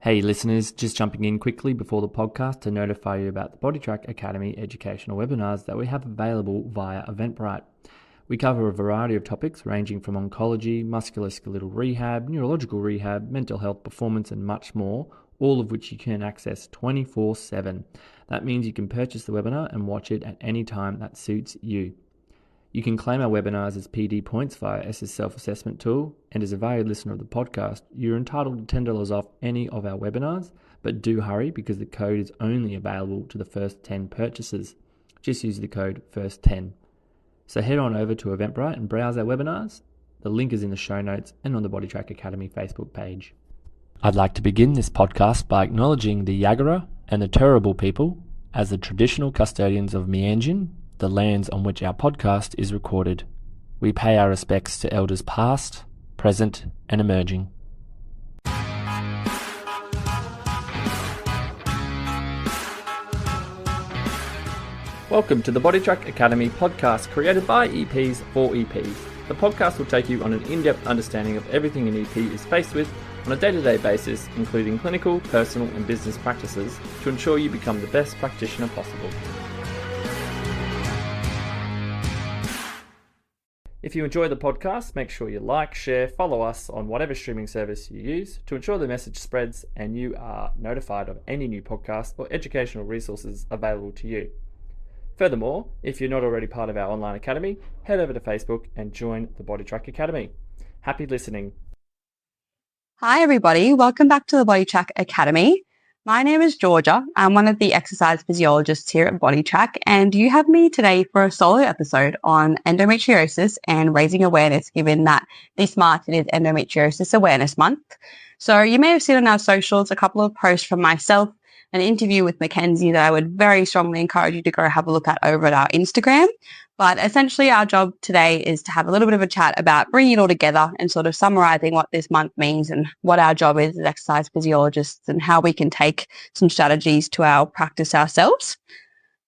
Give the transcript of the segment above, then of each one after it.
Hey listeners, just jumping in quickly before the podcast to notify you about the BodyTrack Academy educational webinars that we have available via Eventbrite. We cover a variety of topics ranging from oncology, musculoskeletal rehab, neurological rehab, mental health performance and much more, all of which you can access 24/7. That means you can purchase the webinar and watch it at any time that suits you. You can claim our webinars as PD points via SS self-assessment tool, and as a valued listener of the podcast, you're entitled to $10 off any of our webinars, but do hurry because the code is only available to the first 10 purchases. Just use the code FIRST10. So head on over to Eventbrite and browse our webinars. The link is in the show notes and on the BodyTrack Academy Facebook page. I'd like to begin this podcast by acknowledging the Yagara and the Turrbal people as the traditional custodians of Meanjin, the lands on which our podcast is recorded. We pay our respects to elders past, present, and emerging. Welcome to the BodyTrack Academy podcast created by EPs for EPs. The podcast will take you on an in-depth understanding of everything an EP is faced with on a day-to-day basis, including clinical, personal, and business practices to ensure you become the best practitioner possible. If you enjoy the podcast, make sure you like, share, follow us on whatever streaming service you use to ensure the message spreads and you are notified of any new podcasts or educational resources available to you. Furthermore, if you're not already part of our online academy, head over to Facebook and join the BodyTrack Academy. Happy listening. Hi everybody, welcome back to the BodyTrack Academy. My name is Georgia. I'm one of the exercise physiologists here at BodyTrack, and you have me today for a solo episode on endometriosis and raising awareness, given that this March it is Endometriosis Awareness Month. So you may have seen on our socials a couple of posts from myself, an interview with Mackenzie that I would very strongly encourage you to go have a look at over at our Instagram. But essentially our job today is to have a little bit of a chat about bringing it all together and sort of summarizing what this month means and what our job is as exercise physiologists and how we can take some strategies to our practice ourselves.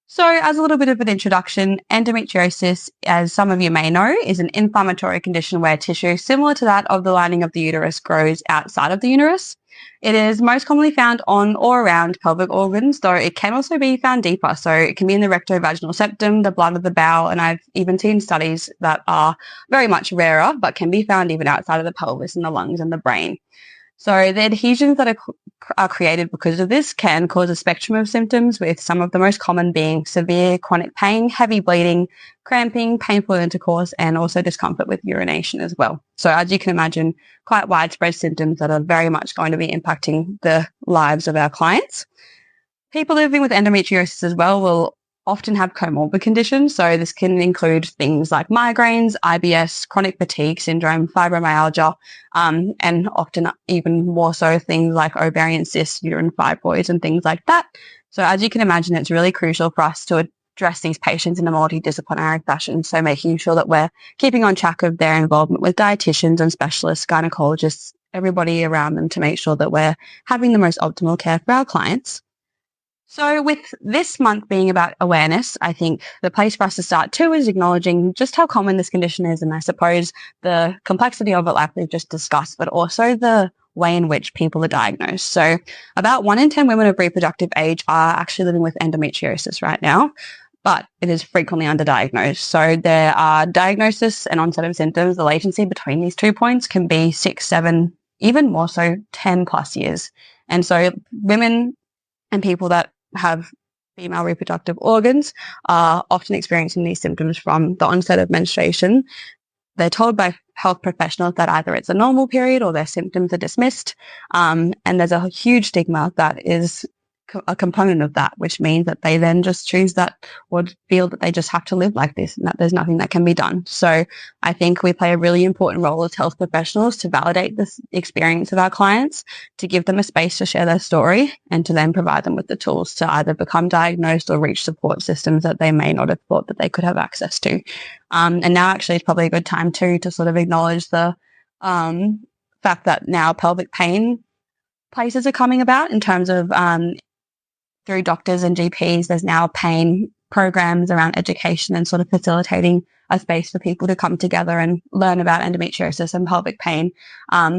So as a little bit of an introduction, endometriosis, as some of you may know, is an inflammatory condition where tissue similar to that of the lining of the uterus grows outside of the uterus. It is most commonly found on or around pelvic organs, though it can also be found deeper. So it can be in the rectovaginal septum, the blood of the bowel, and I've even seen studies that are very much rarer, but can be found even outside of the pelvis in the lungs and the brain. So the adhesions that are created because of this can cause a spectrum of symptoms, with some of the most common being severe chronic pain, heavy bleeding, cramping, painful intercourse, and also discomfort with urination as well. So as you can imagine, quite widespread symptoms that are very much going to be impacting the lives of our clients. People living with endometriosis as well will often have comorbid conditions. So this can include things like migraines, IBS, chronic fatigue syndrome, fibromyalgia, and often even more so things like ovarian cysts, uterine fibroids, and things like that. So as you can imagine, it's really crucial for us to address these patients in a multidisciplinary fashion. So making sure that we're keeping on track of their involvement with dietitians and specialists, gynecologists, everybody around them to make sure that we're having the most optimal care for our clients. So with this month being about awareness, I think the place for us to start too is acknowledging just how common this condition is, and I suppose the complexity of it like we've just discussed, but also the way in which people are diagnosed. So about 1 in 10 women of reproductive age are actually living with endometriosis right now, but it is frequently underdiagnosed. So there are diagnosis and onset of symptoms. The latency between these 2 points can be 6, 7, even more so 10 plus years. And so women and people that have female reproductive organs are often experiencing these symptoms from the onset of menstruation. They're told by health professionals that either it's a normal period or their symptoms are dismissed. And there's a huge stigma that is a component of that, which means that they then just choose that or feel that they just have to live like this and that there's nothing that can be done. So I think we play a really important role as health professionals to validate this experience of our clients, to give them a space to share their story, and to then provide them with the tools to either become diagnosed or reach support systems that they may not have thought that they could have access to. And now actually is probably a good time too to sort of acknowledge the fact that now pelvic pain places are coming about in terms of through doctors and GPs, there's now pain programs around education and sort of facilitating a space for people to come together and learn about endometriosis and pelvic pain.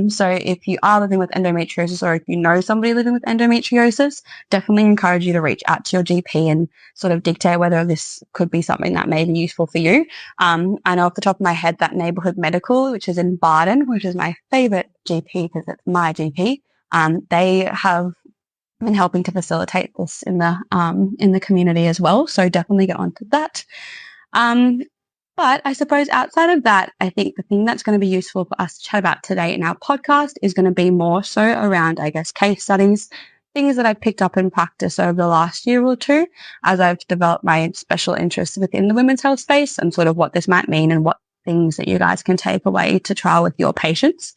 So if you are living with endometriosis, or if you know somebody living with endometriosis, definitely encourage you to reach out to your GP and sort of dictate whether this could be something that may be useful for you. I know off the top of my head that Neighbourhood Medical, which is in Barden, which is my favourite GP because it's my GP, they have been helping to facilitate this in the community as well. So definitely get onto that. But I suppose outside of that, I think the thing that's going to be useful for us to chat about today in our podcast is going to be more so around, I guess, case studies, things that I've picked up in practice over the last year or two as I've developed my special interests within the women's health space, and sort of what this might mean and what things that you guys can take away to trial with your patients.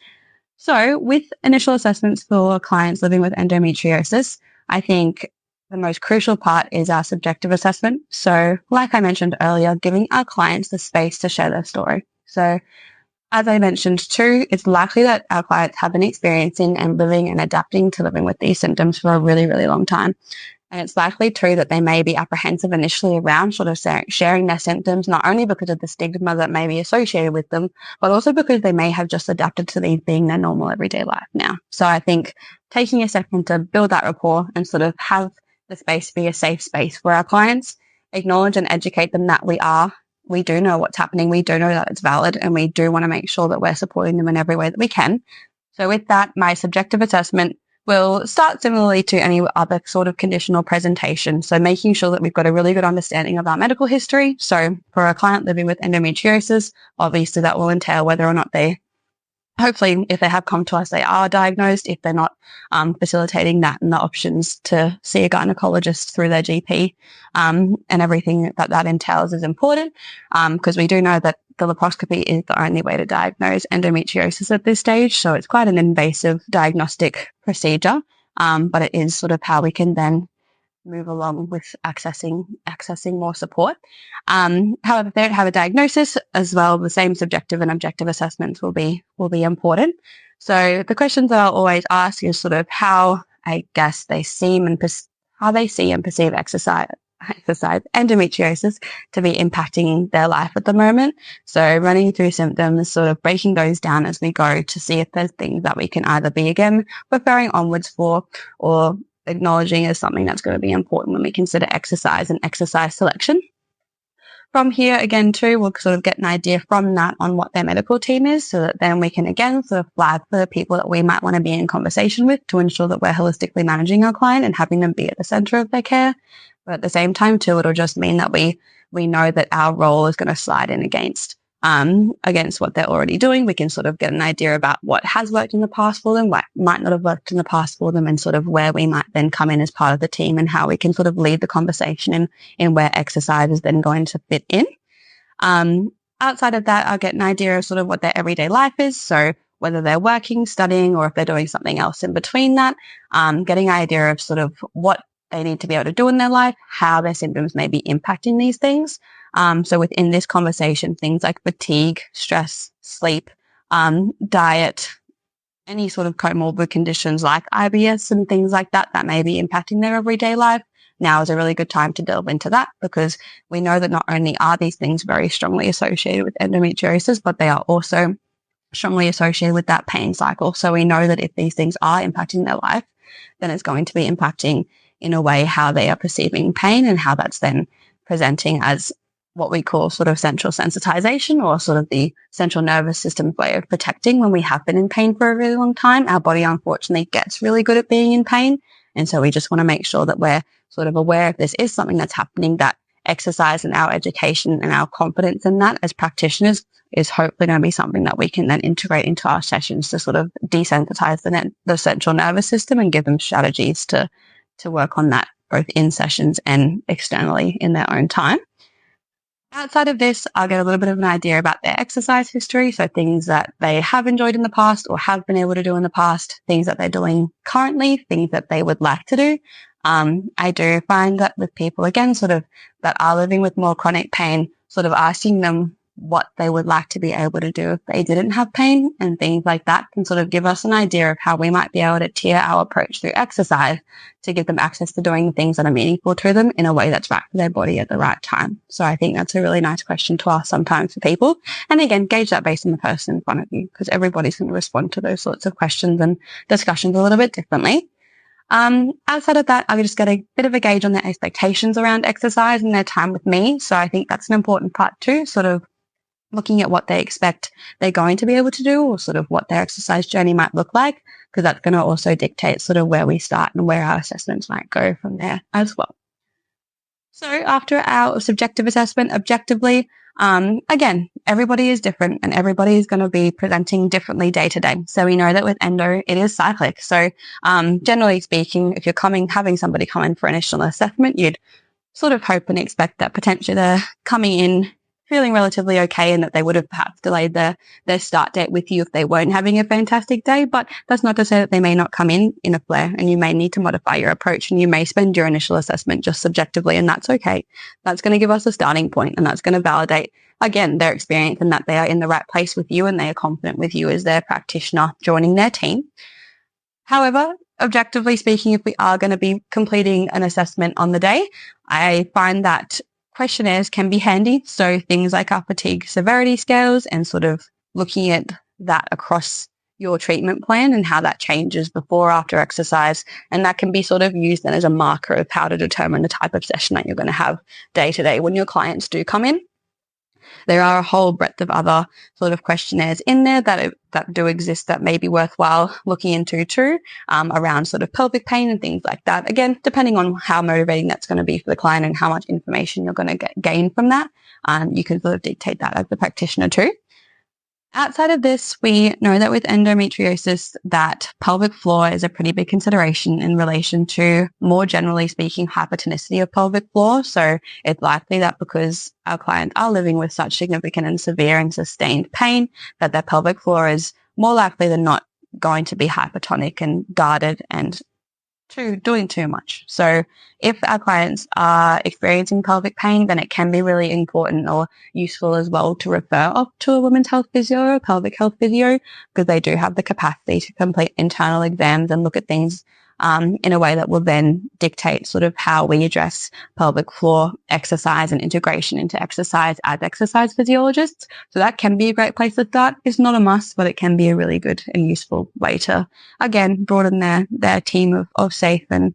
So with initial assessments for clients living with endometriosis, I think the most crucial part is our subjective assessment. So like I mentioned earlier, giving our clients the space to share their story. So as I mentioned too, it's likely that our clients have been experiencing and living and adapting to living with these symptoms for a really, really long time. And it's likely too that they may be apprehensive initially around sort of sharing their symptoms, not only because of the stigma that may be associated with them, but also because they may have just adapted to these being their normal everyday life now. So I think taking a second to build that rapport and sort of have the space be a safe space for our clients, acknowledge and educate them that we do know what's happening, we do know that it's valid, and we do want to make sure that we're supporting them in every way that we can. So with that, my subjective assessment will start similarly to any other sort of conditional presentation. So making sure that we've got a really good understanding of our medical history. So for a client living with endometriosis, obviously that will entail whether or not they, hopefully if they have come to us, they are diagnosed. If they're not, facilitating that and the options to see a gynecologist through their GP, and everything that entails is important, because we do know that the laparoscopy is the only way to diagnose endometriosis at this stage. So it's quite an invasive diagnostic procedure, but it is sort of how we can then move along with accessing more support. However, if they don't have a diagnosis as well, the same subjective and objective assessments will be important. So the questions that I'll always ask is sort of how I guess they see and perceive exercise endometriosis to be impacting their life at the moment. So running through symptoms, sort of breaking those down as we go to see if there's things that we can either be again referring onwards for, or acknowledging as something that's going to be important when we consider exercise and exercise selection. From here, again, too, we'll sort of get an idea from that on what their medical team is, so that then we can, again, sort of flag for the people that we might want to be in conversation with to ensure that we're holistically managing our client and having them be at the center of their care. But at the same time, too, it'll just mean that we know that our role is going to slide in against what they're already doing. We can sort of get an idea about what has worked in the past for them, what might not have worked in the past for them, and sort of where we might then come in as part of the team and how we can sort of lead the conversation in where exercise is then going to fit in. Outside of that, I'll get an idea of sort of what their everyday life is. So whether they're working, studying, or if they're doing something else in between that, getting an idea of sort of what they need to be able to do in their life, how their symptoms may be impacting these things. So within this conversation, things like fatigue, stress, sleep, diet, any sort of comorbid conditions like IBS and things like that may be impacting their everyday life. Now is a really good time to delve into that, because we know that not only are these things very strongly associated with endometriosis, but they are also strongly associated with that pain cycle. So we know that if these things are impacting their life, then it's going to be impacting in a way how they are perceiving pain, and how that's then presenting as what we call sort of central sensitization, or sort of the central nervous system's way of protecting. When we have been in pain for a really long time, our body unfortunately gets really good at being in pain. And so we just want to make sure that we're sort of aware if this is something that's happening, that exercise and our education and our confidence in that as practitioners is hopefully going to be something that we can then integrate into our sessions to sort of desensitize the central nervous system and give them strategies to work on that, both in sessions and externally in their own time. Outside of this, I'll get a little bit of an idea about their exercise history. So things that they have enjoyed in the past or have been able to do in the past, things that they're doing currently, things that they would like to do. I do find that with people, again, sort of that are living with more chronic pain, sort of asking them what they would like to be able to do if they didn't have pain, and things like that can sort of give us an idea of how we might be able to tier our approach through exercise to give them access to doing the things that are meaningful to them in a way that's right for their body at the right time. So I think that's a really nice question to ask sometimes for people. And again, gauge that based on the person in front of you, because everybody's going to respond to those sorts of questions and discussions a little bit differently. Outside of that, I just get a bit of a gauge on their expectations around exercise and their time with me. So I think that's an important part too, sort of looking at what they expect they're going to be able to do, or sort of what their exercise journey might look like, because that's going to also dictate sort of where we start and where our assessments might go from there as well. So after our subjective assessment, objectively, again, everybody is different and everybody is going to be presenting differently day to day. So we know that with endo, it is cyclic. So generally speaking, if you're having somebody come in for initial assessment, you'd sort of hope and expect that potentially they're coming in feeling relatively okay, and that they would have perhaps delayed their start date with you if they weren't having a fantastic day. But that's not to say that they may not come in a flare, and you may need to modify your approach, and you may spend your initial assessment just subjectively, and that's okay. That's going to give us a starting point, and that's going to validate, again, their experience and that they are in the right place with you and they are confident with you as their practitioner joining their team. However, objectively speaking, if we are going to be completing an assessment on the day, I find that questionnaires can be handy. So things like our fatigue severity scales, and sort of looking at that across your treatment plan and how that changes before or after exercise. And that can be sort of used then as a marker of how to determine the type of session that you're going to have day to day when your clients do come in. There are a whole breadth of other sort of questionnaires in there that do exist that may be worthwhile looking into too, around sort of pelvic pain and things like that. Again, depending on how motivating that's going to be for the client and how much information you're going to gain from that, you can sort of dictate that as the practitioner too. Outside of this, we know that with endometriosis, that pelvic floor is a pretty big consideration in relation to, more generally speaking, hypertonicity of pelvic floor. So it's likely that because our clients are living with such significant and severe and sustained pain, that their pelvic floor is more likely than not going to be hypertonic and guarded and doing too much. So if our clients are experiencing pelvic pain, then it can be really important or useful as well to refer off to a women's health physio or pelvic health physio, because they do have the capacity to complete internal exams and look at things in a way that will then dictate sort of how we address pelvic floor exercise and integration into exercise as exercise physiologists. So that can be a great place to start. It's not a must, but it can be a really good and useful way to, again, broaden their team of safe and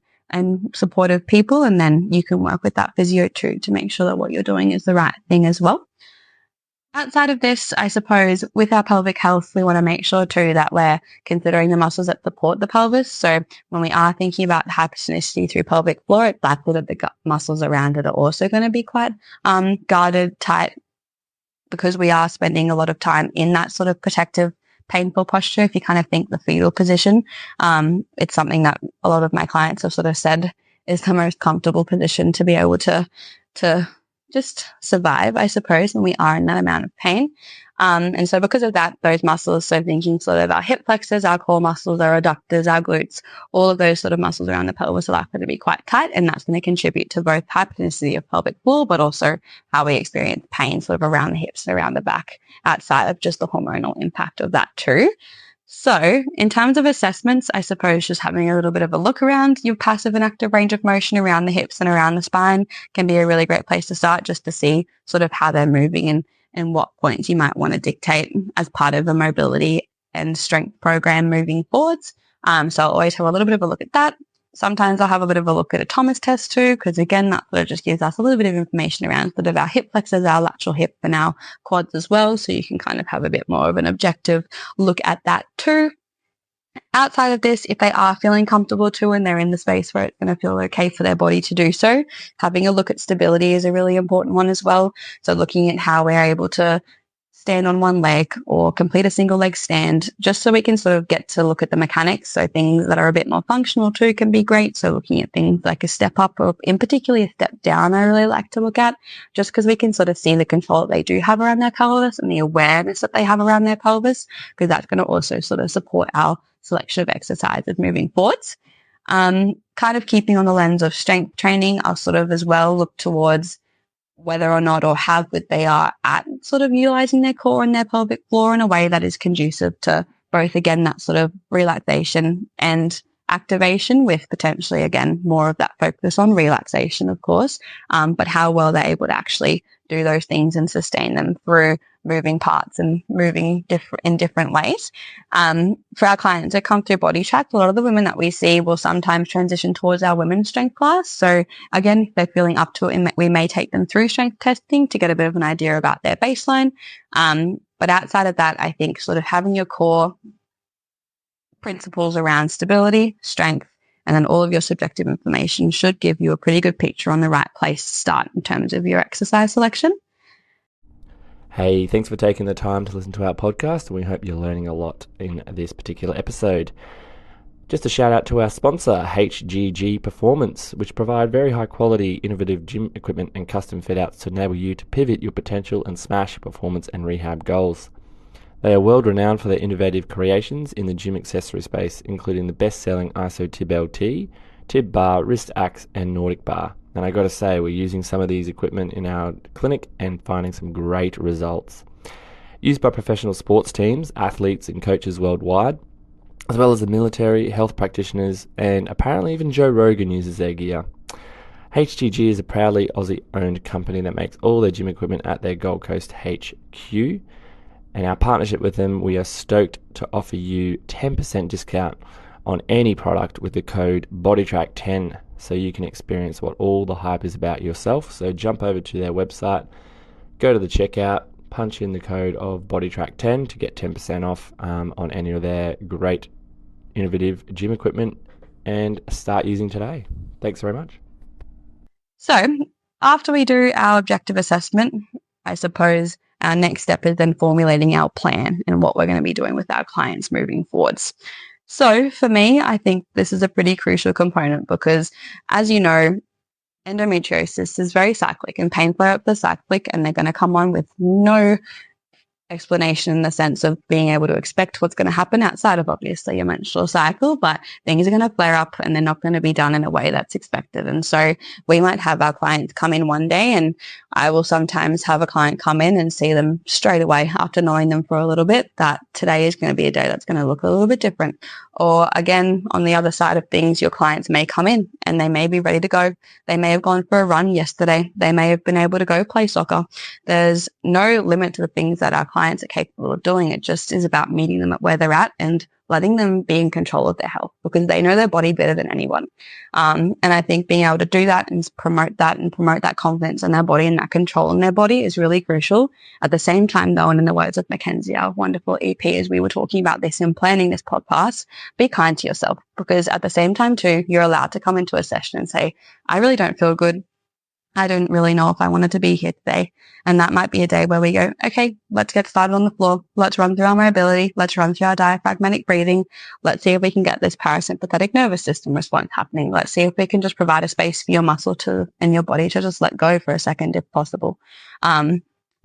supportive people. And then you can work with that physio too to make sure that what you're doing is the right thing as well. Outside of this, I suppose with our pelvic health, we want to make sure too that we're considering the muscles that support the pelvis. So when we are thinking about hypertonicity through pelvic floor, it's likely that the gut muscles around it are also going to be quite guarded, tight, because we are spending a lot of time in that sort of protective, painful posture. If you kind of think the fetal position, it's something that a lot of my clients have sort of said is the most comfortable position to be able to just survive, I suppose, when we are in that amount of pain. And so because of that, those muscles, so thinking sort of our hip flexors, our core muscles, our adductors, our glutes, all of those sort of muscles around the pelvis are likely to be quite tight, and that's going to contribute to both hypertonicity of pelvic floor, but also how we experience pain sort of around the hips and around the back, outside of just the hormonal impact of that too. So in terms of assessments, I suppose just having a little bit of a look around your passive and active range of motion around the hips and around the spine can be a really great place to start, just to see sort of how they're moving and what points you might want to dictate as part of a mobility and strength program moving forwards. So I'll always have a little bit of a look at that. Sometimes I'll have a bit of a look at a Thomas test too, because again, that sort of just gives us a little bit of information around sort of our hip flexors, our lateral hip and our quads as well. So you can kind of have a bit more of an objective look at that too. Outside of this, if they are feeling comfortable too and they're in the space where it's going to feel okay for their body to do so, having a look at stability is a really important one as well. So looking at how we're able to stand on one leg or complete a single leg stand, just so we can sort of get to look at the mechanics. So things that are a bit more functional too can be great. So looking at things like a step up, or in particular a step down, I really like to look at, just because we can sort of see the control that they do have around their pelvis and the awareness that they have around their pelvis, because that's going to also sort of support our selection of exercises moving forwards. Kind of keeping on the lens of strength training, I'll sort of as well look towards whether or not or how good they are at sort of utilizing their core and their pelvic floor in a way that is conducive to both, again, that sort of relaxation and activation, with potentially, again, more of that focus on relaxation, of course, but how well they're able to actually do those things and sustain them through moving parts and moving in different ways. For our clients that come through Body Track, a lot of the women that we see will sometimes transition towards our women's strength class. So again, if they're feeling up to it, we may take them through strength testing to get a bit of an idea about their baseline. But outside of that, I think sort of having your core principles around stability, strength, and then all of your subjective information should give you a pretty good picture on the right place to start in terms of your exercise selection. Hey, thanks for taking the time to listen to our podcast, and we hope you're learning a lot in this particular episode. Just a shout out to our sponsor, HGG Performance, which provide very high quality, innovative gym equipment and custom fit outs to enable you to pivot your potential and smash your performance and rehab goals. They are world renowned for their innovative creations in the gym accessory space, including the best-selling ISO Tib LT, Tib Bar, Wrist Axe, and Nordic Bar. And I got to say, we're using some of these equipment in our clinic and finding some great results. Used by professional sports teams, athletes, and coaches worldwide, as well as the military, health practitioners, and apparently even Joe Rogan uses their gear. HGG is a proudly Aussie-owned company that makes all their gym equipment at their Gold Coast HQ. And our partnership with them, we are stoked to offer you 10% discount on any product with the code BODYTRACK10, so you can experience what all the hype is about yourself. So jump over to their website, go to the checkout, punch in the code of BODYTRACK10 to get 10% off on any of their great innovative gym equipment, and start using today. Thanks very much. So after we do our objective assessment, I suppose our next step is then formulating our plan and what we're going to be doing with our clients moving forwards. So for me, I think this is a pretty crucial component because, as you know, endometriosis is very cyclic, and pain flare-ups are cyclic, and they're going to come on with no explanation in the sense of being able to expect what's going to happen outside of obviously your menstrual cycle, but things are going to flare up and they're not going to be done in a way that's expected. And so we might have our clients come in one day, and I will sometimes have a client come in and see them straight away after knowing them for a little bit that today is going to be a day that's going to look a little bit different. Or again, on the other side of things, your clients may come in and they may be ready to go. They may have gone for a run yesterday. They may have been able to go play soccer. There's no limit to the things that our clients are capable of doing. It just is about meeting them at where they're at and letting them be in control of their health, because they know their body better than anyone. And I think being able to do that and promote that confidence in their body and that control in their body is really crucial. At the same time, though, and in the words of Mackenzie, our wonderful EP, as we were talking about this and planning this podcast, be kind to yourself, because at the same time too, you're allowed to come into a session and say, I really don't feel good. I don't really know if I wanted to be here today. And that might be a day where we go, okay, let's get started on the floor. Let's run through our mobility. Let's run through our diaphragmatic breathing. Let's see if we can get this parasympathetic nervous system response happening. Let's see if we can just provide a space for your muscle and your body to just let go for a second if possible.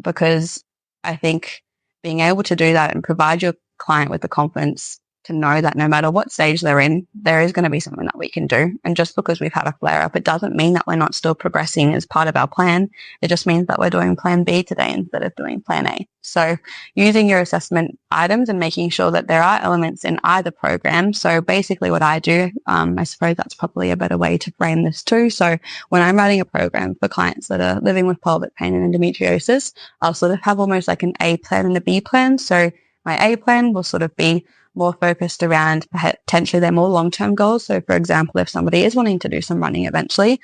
Because I think being able to do that and provide your client with the confidence to know that no matter what stage they're in, there is going to be something that we can do. And just because we've had a flare up, it doesn't mean that we're not still progressing as part of our plan. It just means that we're doing plan B today instead of doing plan A. So using your assessment items and making sure that there are elements in either program. So basically what I do, I suppose that's probably a better way to frame this too. So when I'm writing a program for clients that are living with pelvic pain and endometriosis, I'll sort of have almost like an A plan and a B plan. So my A plan will sort of be more focused around potentially their more long-term goals. So for example, if somebody is wanting to do some running eventually,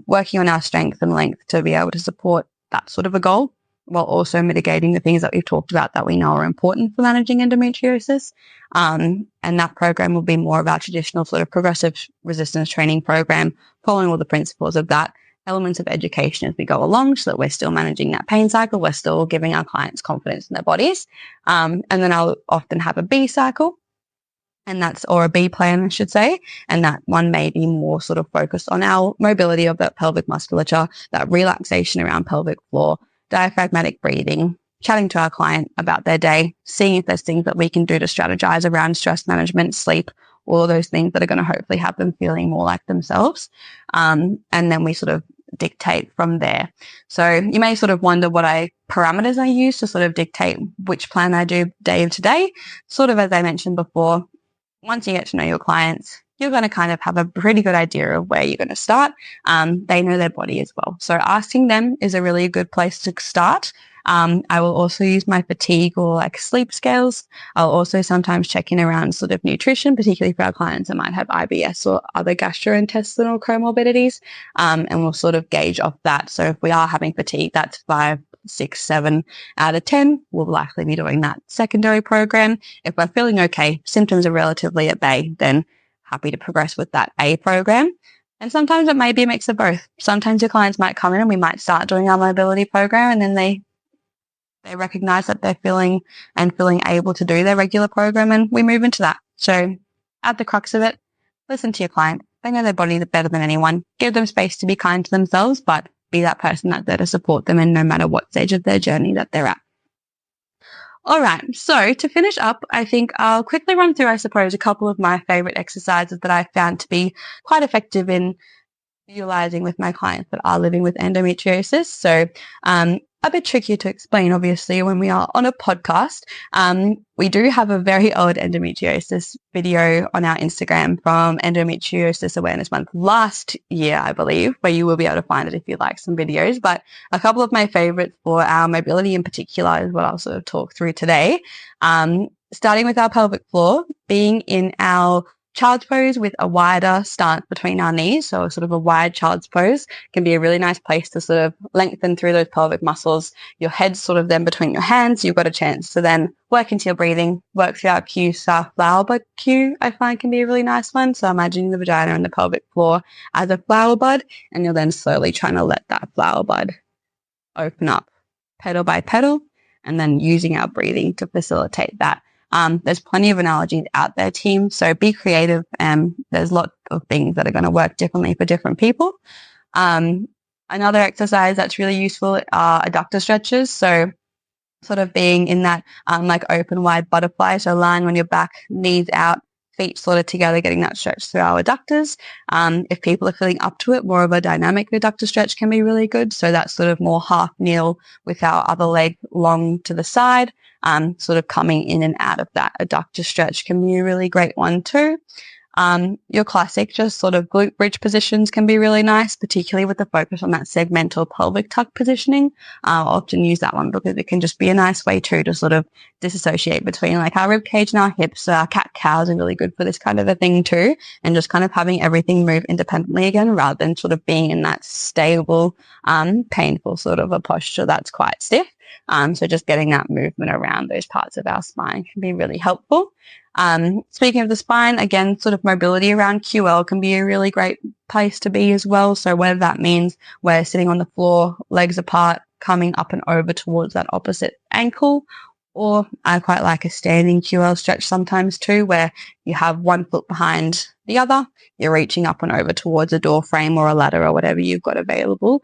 working on our strength and length to be able to support that sort of a goal, while also mitigating the things that we've talked about that we know are important for managing endometriosis. And that program will be more of our traditional sort of progressive resistance training program, following all the principles of that, elements of education as we go along, so that we're still managing that pain cycle. We're still giving our clients confidence in their bodies. And then I'll often have a B cycle, or a B plan, I should say. And that one may be more sort of focused on our mobility of that pelvic musculature, that relaxation around pelvic floor, diaphragmatic breathing, chatting to our client about their day, seeing if there's things that we can do to strategize around stress management, sleep, all of those things that are going to hopefully have them feeling more like themselves. And then we sort of dictate from there. So you may sort of wonder what parameters I use to sort of dictate which plan I do day to day. Sort of as I mentioned before, once you get to know your clients, you're going to kind of have a pretty good idea of where you're going to start. They know their body as well. So asking them is a really good place to start. I will also use my fatigue or like sleep scales. I'll also sometimes check in around sort of nutrition, particularly for our clients that might have IBS or other gastrointestinal comorbidities. And we'll sort of gauge off that. So if we are having fatigue, that's 5, 6, 7 out of 10, we'll likely be doing that secondary program. If we're feeling okay, symptoms are relatively at bay, then happy to progress with that A program. And sometimes it may be a mix of both. Sometimes your clients might come in and we might start doing our mobility program, and then they recognize that they're feeling able to do their regular program, and we move into that. So at the crux of it, listen to your client. They know their body better than anyone. Give them space to be kind to themselves, but be that person that's there to support them in no matter what stage of their journey that they're at. All right, so to finish up, I think I'll quickly run through, I suppose, a couple of my favorite exercises that I found to be quite effective in utilizing with my clients that are living with endometriosis. So a bit trickier to explain, obviously, when we are on a podcast. We do have a very old endometriosis video on our Instagram from Endometriosis Awareness Month last year, I believe, where you will be able to find it if you like some videos. But a couple of my favorites for our mobility in particular is what I'll sort of talk through today. Starting with our pelvic floor, being in our child's pose with a wider stance between our knees, so sort of a wide child's pose can be a really nice place to sort of lengthen through those pelvic muscles. Your head's sort of then between your hands. You've got a chance to then work into your breathing, work through our Q, our flower bud Q, I find can be a really nice one. So imagining the vagina and the pelvic floor as a flower bud, and you're then slowly trying to let that flower bud open up petal by petal, and then using our breathing to facilitate that. There's plenty of analogies out there, team, so be creative. There's lots of things that are going to work differently for different people. Another exercise that's really useful are adductor stretches. So sort of being in that like open wide butterfly, so lying on your back, knees out, feet sort of together, getting that stretch through our adductors. If people are feeling up to it, more of a dynamic adductor stretch can be really good. So that's sort of more half kneel with our other leg long to the side. Sort of coming in and out of that adductor stretch can be a really great one too. Your classic just sort of glute bridge positions can be really nice, particularly with the focus on that segmental pelvic tuck positioning. I'll often use that one because it can just be a nice way too to sort of disassociate between like our rib cage and our hips. So our cat-cows are really good for this kind of a thing too, and just kind of having everything move independently again rather than sort of being in that stable, painful sort of a posture that's quite stiff. So just getting that movement around those parts of our spine can be really helpful. Speaking of the spine, again, sort of mobility around QL can be a really great place to be as well. So whether that means we're sitting on the floor, legs apart, coming up and over towards that opposite ankle, or I quite like a standing QL stretch sometimes too, where you have one foot behind the other, you're reaching up and over towards a door frame or a ladder or whatever you've got available,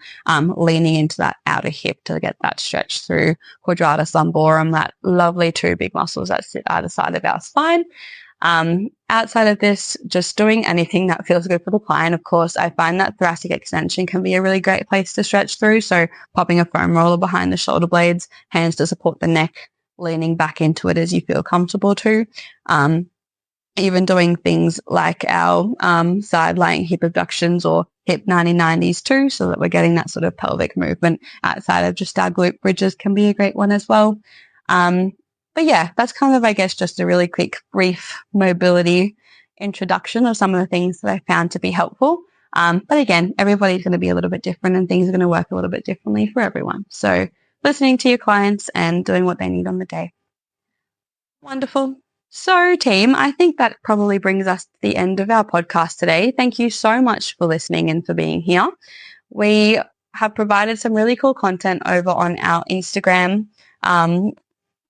leaning into that outer hip to get that stretch through quadratus lumborum, that lovely two big muscles that sit either side of our spine. Outside of this, just doing anything that feels good for the client. Of course, I find that thoracic extension can be a really great place to stretch through. So popping a foam roller behind the shoulder blades, hands to support the neck, leaning back into it as you feel comfortable too. Even doing things like our side lying hip abductions or hip 90-90s too, so that we're getting that sort of pelvic movement outside of just our glute bridges can be a great one as well. But yeah, that's kind of, I guess, just a really quick, brief mobility introduction of some of the things that I found to be helpful. But again, everybody's going to be a little bit different and things are going to work a little bit differently for everyone. So listening to your clients and doing what they need on the day. Wonderful. So team, I think that probably brings us to the end of our podcast today. Thank you so much for listening and for being here. We have provided some really cool content over on our Instagram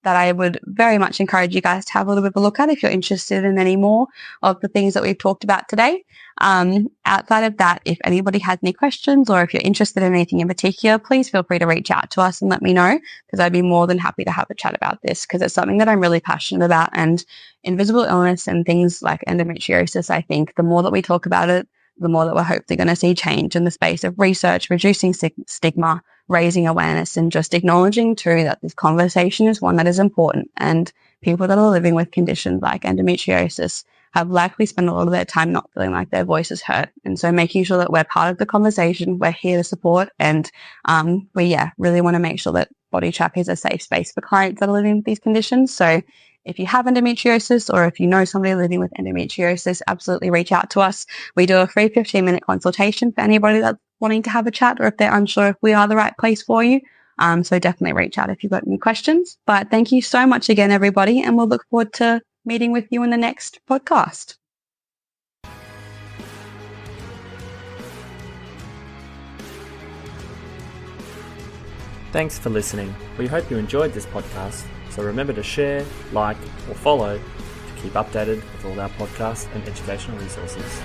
that I would very much encourage you guys to have a little bit of a look at if you're interested in any more of the things that we've talked about today. Outside of that, if anybody has any questions or if you're interested in anything in particular, please feel free to reach out to us and let me know, because I'd be more than happy to have a chat about this, because it's something that I'm really passionate about. And invisible illness and things like endometriosis, I think the more that we talk about it, the more that we're hopefully going to see change in the space of research, reducing stigma, raising awareness, and just acknowledging too that this conversation is one that is important. And people that are living with conditions like endometriosis have likely spent a lot of their time not feeling like their voice is heard. And so making sure that we're part of the conversation, we're here to support, and we really want to make sure that Body Track is a safe space for clients that are living with these conditions. So if you have endometriosis, or if you know somebody living with endometriosis, absolutely reach out to us. We do a free 15-minute consultation for anybody that's wanting to have a chat, or if they're unsure if we are the right place for you. So definitely reach out if you've got any questions. But thank you so much again, everybody, and we'll look forward to meeting with you in the next podcast. Thanks for listening. We hope you enjoyed this podcast, so remember to share, like, or follow to keep updated with all our podcasts and educational resources.